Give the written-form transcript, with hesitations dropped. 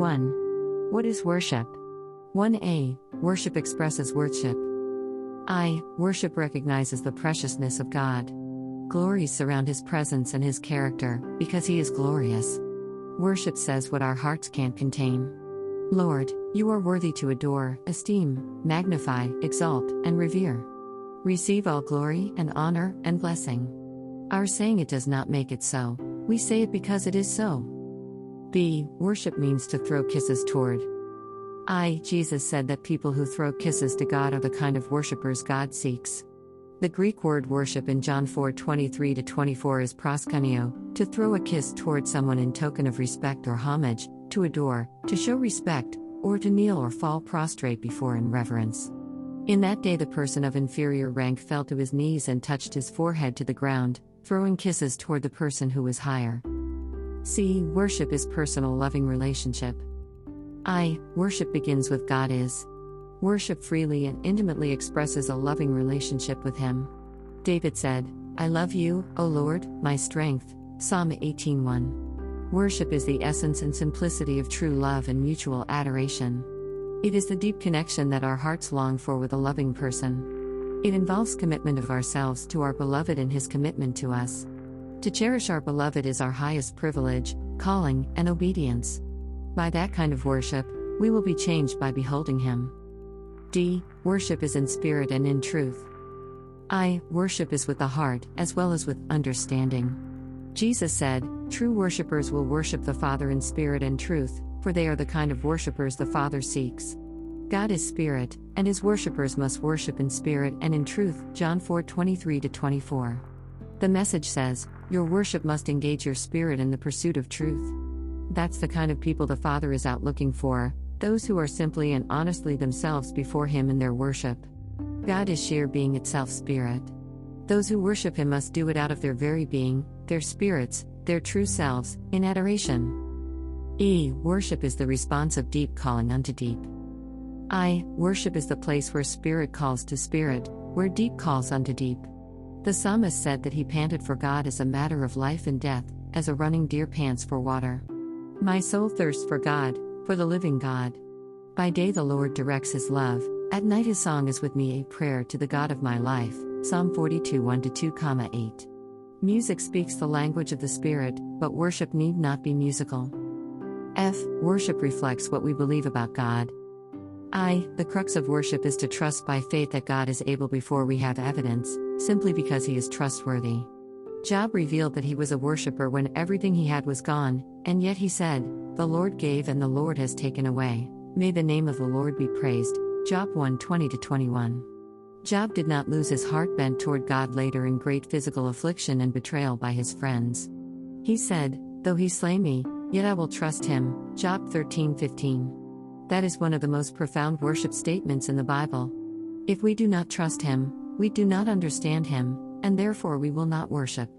1. What is worship? 1a. Worship expresses worship. Worship recognizes the preciousness of God. Glories surround His presence and His character, because He is glorious. Worship says what our hearts can't contain. Lord, You are worthy to adore, esteem, magnify, exalt, and revere. Receive all glory and honor and blessing. Our saying it does not make it so. We say it because it is so. B. Worship means to throw kisses toward. Jesus said that people who throw kisses to God are the kind of worshippers God seeks. The Greek word worship in John 4:23-24 is proskuneo, to throw a kiss toward someone in token of respect or homage, to adore, to show respect, or to kneel or fall prostrate before in reverence. In that day the person of inferior rank fell to his knees and touched his forehead to the ground, throwing kisses toward the person who was higher. C. Worship is personal loving relationship. Worship begins with God is. Worship freely and intimately expresses a loving relationship with Him. David said, I love You, O Lord, my strength, Psalm 18:1. Worship is the essence and simplicity of true love and mutual adoration. It is the deep connection that our hearts long for with a loving person. It involves commitment of ourselves to our beloved and His commitment to us. To cherish our beloved is our highest privilege, calling, and obedience. By that kind of worship, we will be changed by beholding Him. D. Worship is in spirit and in truth. Worship is with the heart, as well as with understanding. Jesus said, True worshippers will worship the Father in spirit and truth, for they are the kind of worshippers the Father seeks. God is spirit, and His worshippers must worship in spirit and in truth, John 4:23-24. The Message says, Your worship must engage your spirit in the pursuit of truth. That's the kind of people the Father is out looking for, those who are simply and honestly themselves before Him in their worship. God is sheer being itself spirit. Those who worship Him must do it out of their very being, their spirits, their true selves, in adoration. Worship is the response of deep calling unto deep. Worship is the place where spirit calls to spirit, where deep calls unto deep. The psalmist said that he panted for God as a matter of life and death, as a running deer pants for water. My soul thirsts for God, for the living God. By day the Lord directs His love, at night His song is with me a prayer to the God of my life, Psalm 42:1-2,8. Music speaks the language of the Spirit, but worship need not be musical. Worship reflects what we believe about God. The crux of worship is to trust by faith that God is able before we have evidence, simply because He is trustworthy. Job revealed that he was a worshipper when everything he had was gone, and yet he said, The Lord gave and the Lord has taken away. May the name of the Lord be praised. Job 1:20-21. Job did not lose his heart bent toward God later in great physical affliction and betrayal by his friends. He said, Though he slay me, yet I will trust him. Job 13:15. That is one of the most profound worship statements in the Bible. If we do not trust Him, we do not understand Him, and therefore we will not worship.